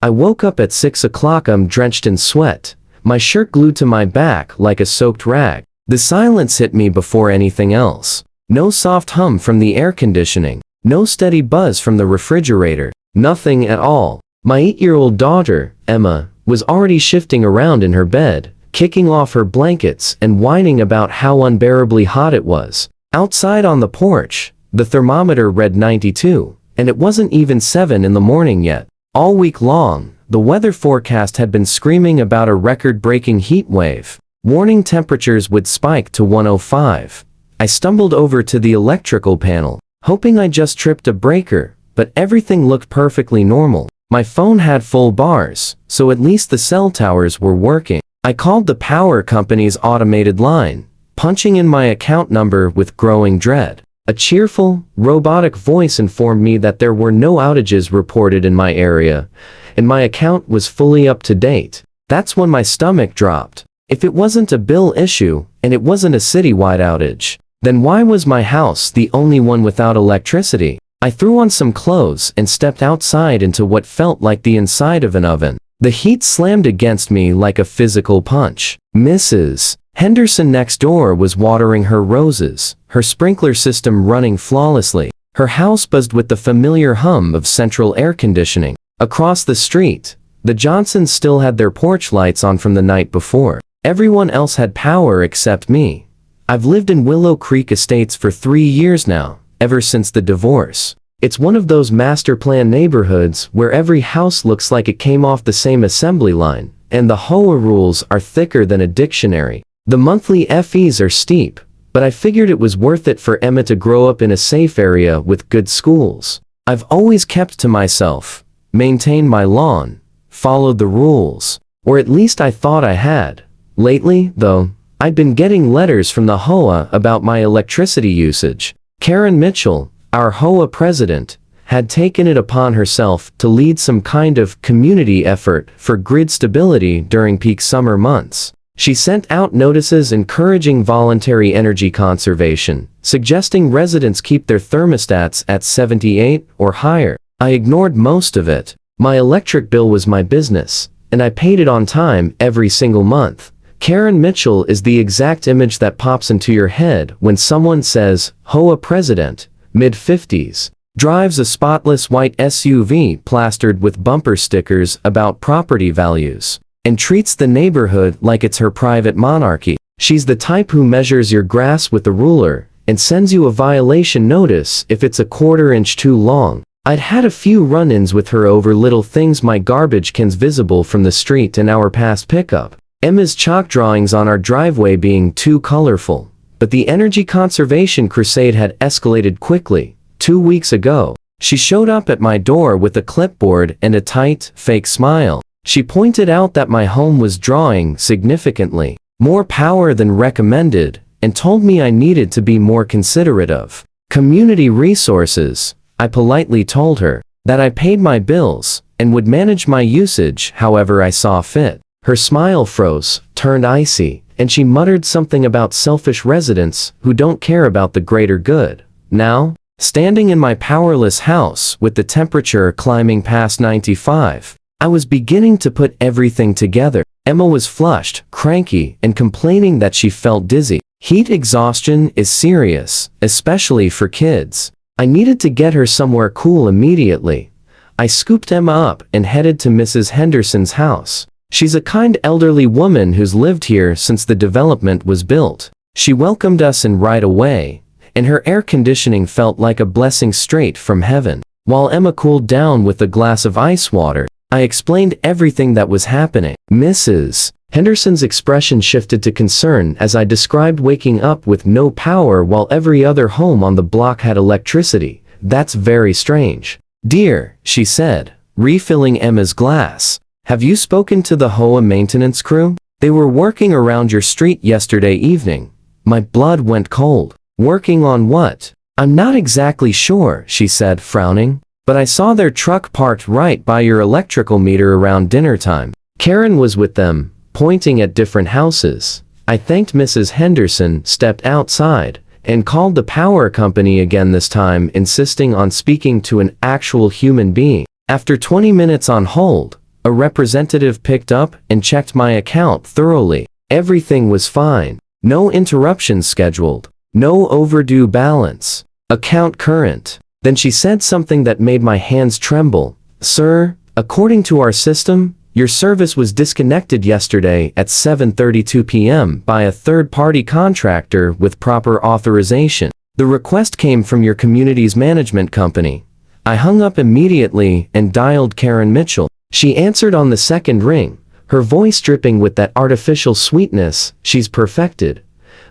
I woke up at 6 o'clock. I'm drenched in sweat, my shirt glued to my back like a soaked rag. The silence hit me before anything else. No soft hum from the air conditioning. No steady buzz from the refrigerator. Nothing at all. My 8-year-old daughter, Emma, was already shifting around in her bed, kicking off her blankets and whining about how unbearably hot it was. Outside on the porch, the thermometer read 92, and it wasn't even 7 in the morning yet. All week long, the weather forecast had been screaming about a record-breaking heat wave. Warning temperatures would spike to 105. I stumbled over to the electrical panel, hoping I just tripped a breaker, but everything looked perfectly normal. My phone had full bars, so at least the cell towers were working. I called the power company's automated line, punching in my account number with growing dread. A cheerful, robotic voice informed me that there were no outages reported in my area, and my account was fully up to date. That's when my stomach dropped. If it wasn't a bill issue, and it wasn't a citywide outage, then why was my house the only one without electricity? I threw on some clothes and stepped outside into what felt like the inside of an oven. The heat slammed against me like a physical punch. Mrs. Henderson next door was watering her roses, her sprinkler system running flawlessly. Her house buzzed with the familiar hum of central air conditioning. Across the street, the Johnsons still had their porch lights on from the night before. Everyone else had power except me. I've lived in Willow Creek Estates for 3 years now, ever since the divorce. It's one of those master plan neighborhoods where every house looks like it came off the same assembly line, and the HOA rules are thicker than a dictionary. The monthly fees are steep, but I figured it was worth it for Emma to grow up in a safe area with good schools. I've always kept to myself, maintained my lawn, followed the rules, or at least I thought I had. Lately, though, I'd been getting letters from the HOA about my electricity usage. Karen Mitchell, our HOA president, had taken it upon herself to lead some kind of community effort for grid stability during peak summer months. She sent out notices encouraging voluntary energy conservation, suggesting residents keep their thermostats at 78 or higher. I ignored most of it. My electric bill was my business, and I paid it on time every single month. Karen Mitchell is the exact image that pops into your head when someone says, HOA president, mid-50s, drives a spotless white SUV plastered with bumper stickers about property values, and treats the neighborhood like it's her private monarchy. She's the type who measures your grass with a ruler and sends you a violation notice if it's a quarter-inch too long. I'd had a few run-ins with her over little things, my garbage cans visible from the street and our past pickup, Emma's chalk drawings on our driveway being too colorful. But the energy conservation crusade had escalated quickly. 2 weeks ago, she showed up at my door with a clipboard and a tight, fake smile. She pointed out that my home was drawing significantly more power than recommended, and told me I needed to be more considerate of community resources. I politely told her that I paid my bills and would manage my usage however I saw fit. Her smile froze, turned icy, and she muttered something about selfish residents who don't care about the greater good. Now, standing in my powerless house with the temperature climbing past 95, I was beginning to put everything together. Emma was flushed, cranky, and complaining that she felt dizzy. Heat exhaustion is serious, especially for kids. I needed to get her somewhere cool immediately. I scooped Emma up and headed to Mrs. Henderson's house. She's a kind elderly woman who's lived here since the development was built. She welcomed us in right away, and her air conditioning felt like a blessing straight from heaven. While Emma cooled down with a glass of ice water, I explained everything that was happening. Mrs. Henderson's expression shifted to concern as I described waking up with no power while every other home on the block had electricity. That's very strange. Dear, she said, refilling Emma's glass. Have you spoken to the HOA maintenance crew? They were working around your street yesterday evening. My blood went cold. Working on what? I'm not exactly sure, she said, frowning. But I saw their truck parked right by your electrical meter around dinner time. Karen was with them, pointing at different houses. I thanked Mrs. Henderson, stepped outside, and called the power company again, this time insisting on speaking to an actual human being. After 20 minutes on hold, A representative picked up and checked my account thoroughly. Everything was fine. No interruptions scheduled. No overdue balance. Account current. Then she said something that made my hands tremble. Sir, according to our system, your service was disconnected yesterday at 7:32 p.m. by a third-party contractor with proper authorization. The request came from your community's management company. I hung up immediately and dialed Karen Mitchell. She answered on the second ring, her voice dripping with that artificial sweetness she's perfected.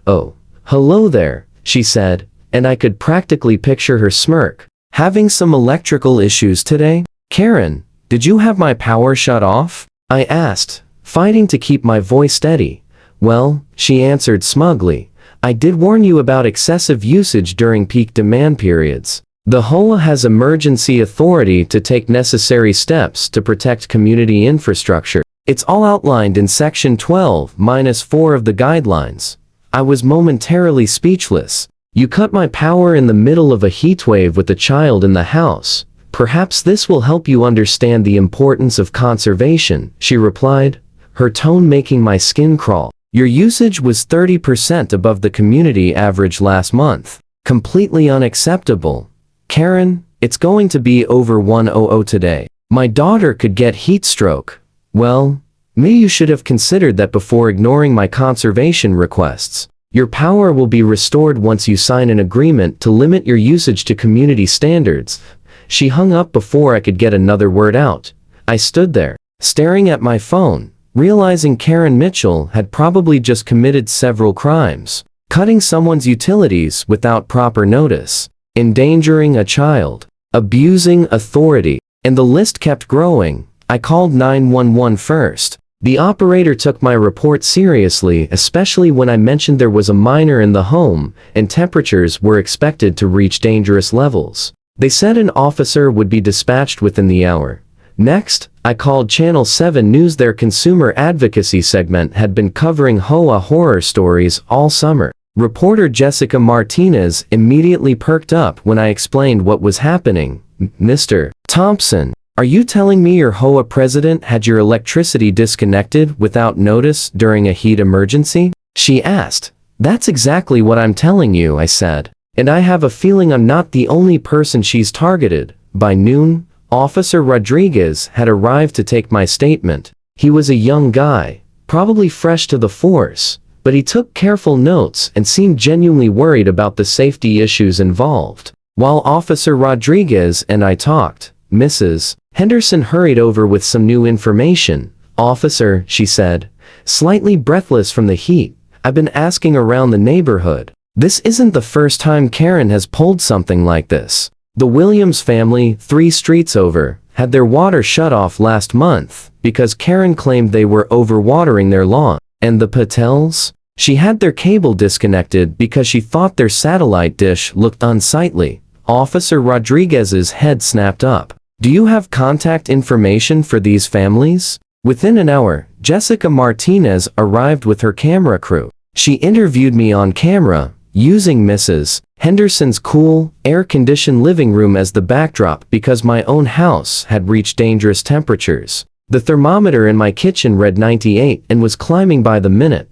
Oh, hello there, she said, and I could practically picture her smirk. Having some electrical issues today? Karen, did you have my power shut off? I asked, fighting to keep my voice steady. Well, she answered smugly, I did warn you about excessive usage during peak demand periods. The HOA has emergency authority to take necessary steps to protect community infrastructure. It's all outlined in Section 12-4 of the guidelines. I was momentarily speechless. You cut my power in the middle of a heatwave with a child in the house. Perhaps this will help you understand the importance of conservation, she replied, her tone making my skin crawl. Your usage was 30% above the community average last month. Completely unacceptable. Karen, it's going to be over 100 today. My daughter could get heat stroke. Well, maybe you should have considered that before ignoring my conservation requests. Your power will be restored once you sign an agreement to limit your usage to community standards. She hung up before I could get another word out. I stood there, staring at my phone, realizing Karen Mitchell had probably just committed several crimes. Cutting someone's utilities without proper notice, endangering a child, abusing authority, and the list kept growing. I called 911 first. The operator took my report seriously, especially when I mentioned there was a minor in the home and temperatures were expected to reach dangerous levels. They said an officer would be dispatched within the hour. Next, I called Channel 7 News. Their consumer advocacy segment had been covering HOA horror stories all summer. Reporter Jessica Martinez immediately perked up when I explained what was happening. Mr. Thompson, are you telling me your HOA president had your electricity disconnected without notice during a heat emergency? She asked. That's exactly what I'm telling you, I said. And I have a feeling I'm not the only person she's targeted. By noon, Officer Rodriguez had arrived to take my statement. He was a young guy, probably fresh to the force, but he took careful notes and seemed genuinely worried about the safety issues involved. While Officer Rodriguez and I talked, Mrs. Henderson hurried over with some new information. Officer, she said, slightly breathless from the heat, I've been asking around the neighborhood. This isn't the first time Karen has pulled something like this. The Williams family, 3 streets over, had their water shut off last month because Karen claimed they were overwatering their lawn. And the Patels? She had their cable disconnected because she thought their satellite dish looked unsightly. Officer Rodriguez's head snapped up. Do you have contact information for these families? Within an hour, Jessica Martinez arrived with her camera crew. She interviewed me on camera, using Mrs. Henderson's cool, air-conditioned living room as the backdrop because my own house had reached dangerous temperatures. The thermometer in my kitchen read 98 and was climbing by the minute.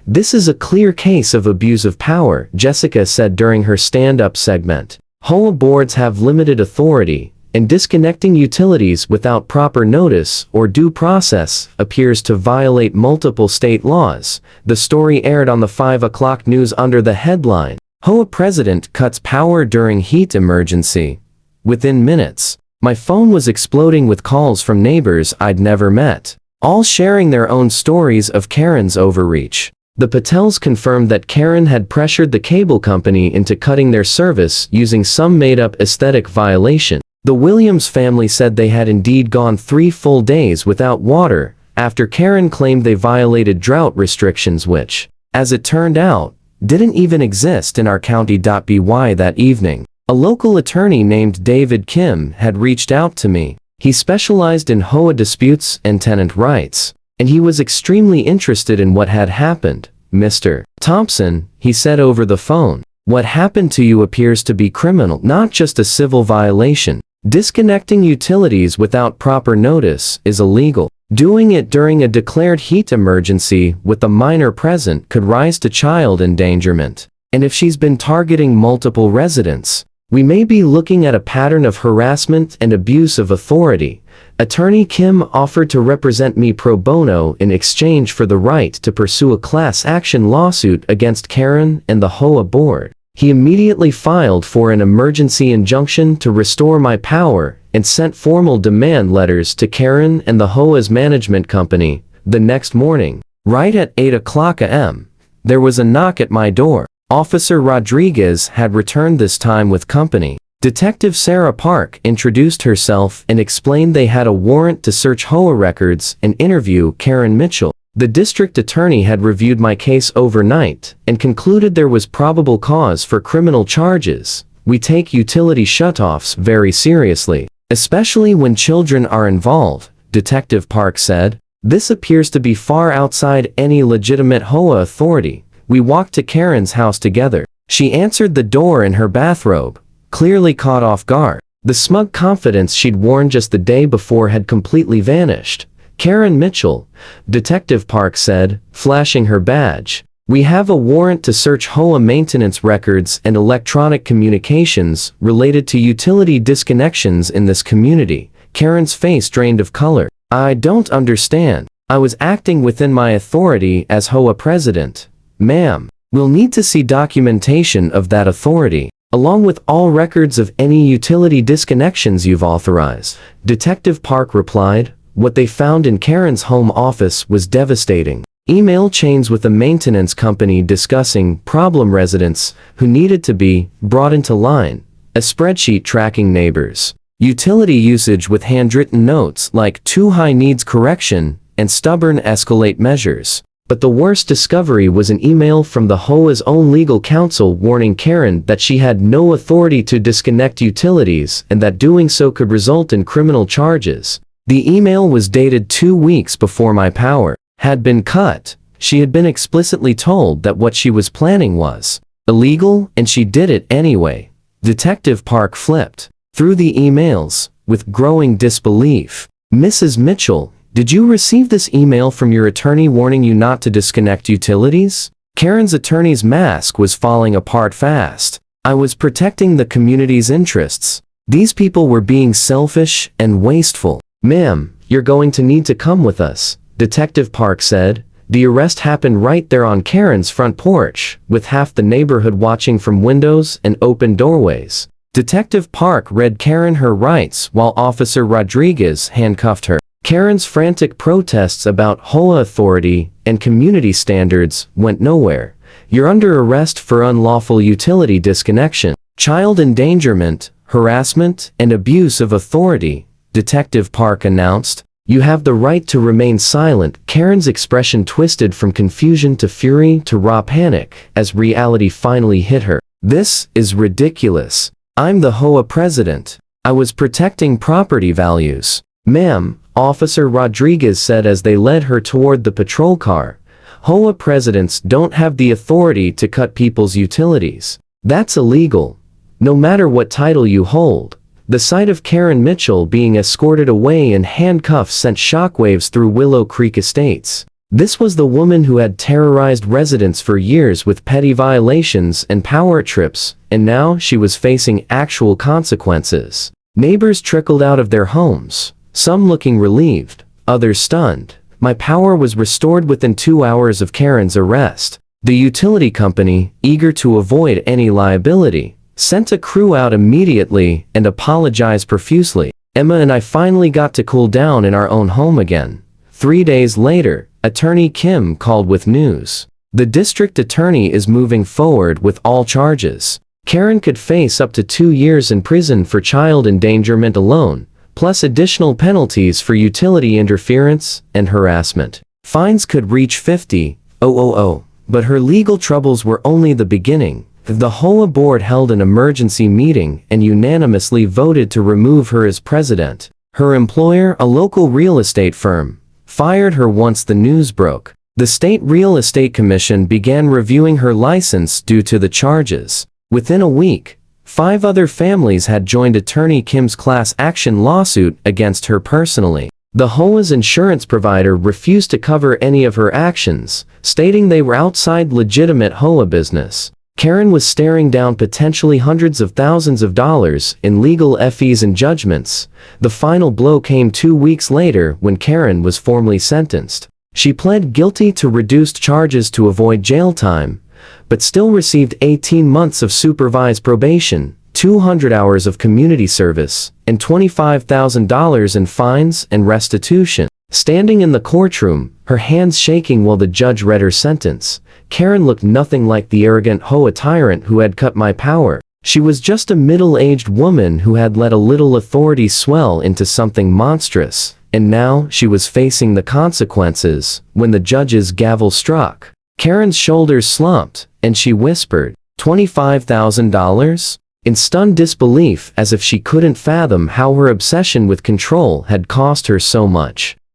This is a clear case of abuse of power, Jessica said during her stand-up segment. HOA boards have limited authority, and disconnecting utilities without proper notice or due process appears to violate multiple state laws. The story aired on the 5 o'clock news under the headline, HOA President Cuts Power During Heat Emergency. Within minutes, my phone was exploding with calls from neighbors I'd never met, all sharing their own stories of Karen's overreach. The Patels confirmed that Karen had pressured the cable company into cutting their service using some made-up aesthetic violation. The Williams family said they had indeed gone 3 full days without water after Karen claimed they violated drought restrictions which, as it turned out, didn't even exist in our county. By that evening, a local attorney named David Kim had reached out to me. He specialized in HOA disputes and tenant rights, and he was extremely interested in what had happened. Mr. Thompson, he said over the phone, what happened to you appears to be criminal, not just a civil violation. Disconnecting utilities without proper notice is illegal. Doing it during a declared heat emergency with a minor present could rise to child endangerment. And if she's been targeting multiple residents, we may be looking at a pattern of harassment and abuse of authority. Attorney Kim offered to represent me pro bono in exchange for the right to pursue a class action lawsuit against Karen and the HOA board. He immediately filed for an emergency injunction to restore my power and sent formal demand letters to Karen and the HOA's management company. The next morning, right at 8 o'clock a.m., there was a knock at my door. Officer Rodriguez had returned this time with company. Detective Sarah Park introduced herself and explained they had a warrant to search HOA records and interview Karen Mitchell. The district attorney had reviewed my case overnight and concluded there was probable cause for criminal charges. We take utility shutoffs very seriously, especially when children are involved, Detective Park said. This appears to be far outside any legitimate HOA authority. We walked to Karen's house together. She answered the door in her bathrobe, clearly caught off guard. The smug confidence she'd worn just the day before had completely vanished. Karen Mitchell, Detective Park said, flashing her badge. We have a warrant to search HOA maintenance records and electronic communications related to utility disconnections in this community. Karen's face drained of color. I don't understand. I was acting within my authority as HOA president. Ma'am, we'll need to see documentation of that authority, along with all records of any utility disconnections you've authorized. Detective Park replied. What they found in Karen's home office was devastating. Email chains with a maintenance company discussing problem residents who needed to be brought into line. A spreadsheet tracking neighbors. Utility usage with handwritten notes like too high needs correction and stubborn escalate measures. But the worst discovery was an email from the HOA's own legal counsel warning Karen that she had no authority to disconnect utilities and that doing so could result in criminal charges. The email was dated 2 weeks before my power had been cut. She had been explicitly told that what she was planning was illegal, and she did it anyway. Detective Park flipped through the emails with growing disbelief. Mrs. Mitchell, did you receive this email from your attorney warning you not to disconnect utilities? Karen's attorney's mask was falling apart fast. I was protecting the community's interests. These people were being selfish and wasteful. Ma'am, you're going to need to come with us, Detective Park said. The arrest happened right there on Karen's front porch, with half the neighborhood watching from windows and open doorways. Detective Park read Karen her rights while Officer Rodriguez handcuffed her. Karen's frantic protests about HOA authority and community standards went nowhere. You're under arrest for unlawful utility disconnection, child endangerment, harassment, and abuse of authority, Detective Park announced. You have the right to remain silent. Karen's expression twisted from confusion to fury to raw panic as reality finally hit her. This is ridiculous. I'm the HOA president. I was protecting property values. Ma'am, Officer Rodriguez said as they led her toward the patrol car. HOA presidents don't have the authority to cut people's utilities. That's illegal. No matter what title you hold. The sight of Karen Mitchell being escorted away in handcuffs sent shockwaves through Willow Creek Estates. This was the woman who had terrorized residents for years with petty violations and power trips, and now she was facing actual consequences. Neighbors trickled out of their homes, some looking relieved, others stunned. My power was restored within 2 hours of Karen's arrest. The utility company, eager to avoid any liability, sent a crew out immediately and apologized profusely. Emma and I finally got to cool down in our own home again. 3 days later, Attorney Kim called with news. The district attorney is moving forward with all charges. Karen could face up to 2 years in prison for child endangerment alone, plus additional penalties for utility interference and harassment. Fines could reach $50,000, but her legal troubles were only the beginning. The HOA board held an emergency meeting and unanimously voted to remove her as president. Her employer, a local real estate firm, fired her once the news broke. The State Real Estate Commission began reviewing her license due to the charges. Within a week, 5 other families had joined attorney Kim's class action lawsuit against her personally. The HOA's insurance provider refused to cover any of her actions, stating they were outside legitimate HOA business. Karen was staring down potentially hundreds of thousands of dollars in legal fees and judgments. The final blow came 2 weeks later when Karen was formally sentenced. She pled guilty to reduced charges to avoid jail time, but still received 18 months of supervised probation, 200 hours of community service, and $25,000 in fines and restitution. Standing in the courtroom, her hands shaking while the judge read her sentence, Karen looked nothing like the arrogant HOA tyrant who had cut my power. She was just a middle-aged woman who had let a little authority swell into something monstrous, and now she was facing the consequences. When the judge's gavel struck, Karen's shoulders slumped, and she whispered, $25,000? In stunned disbelief, as if she couldn't fathom how her obsession with control had cost her so much.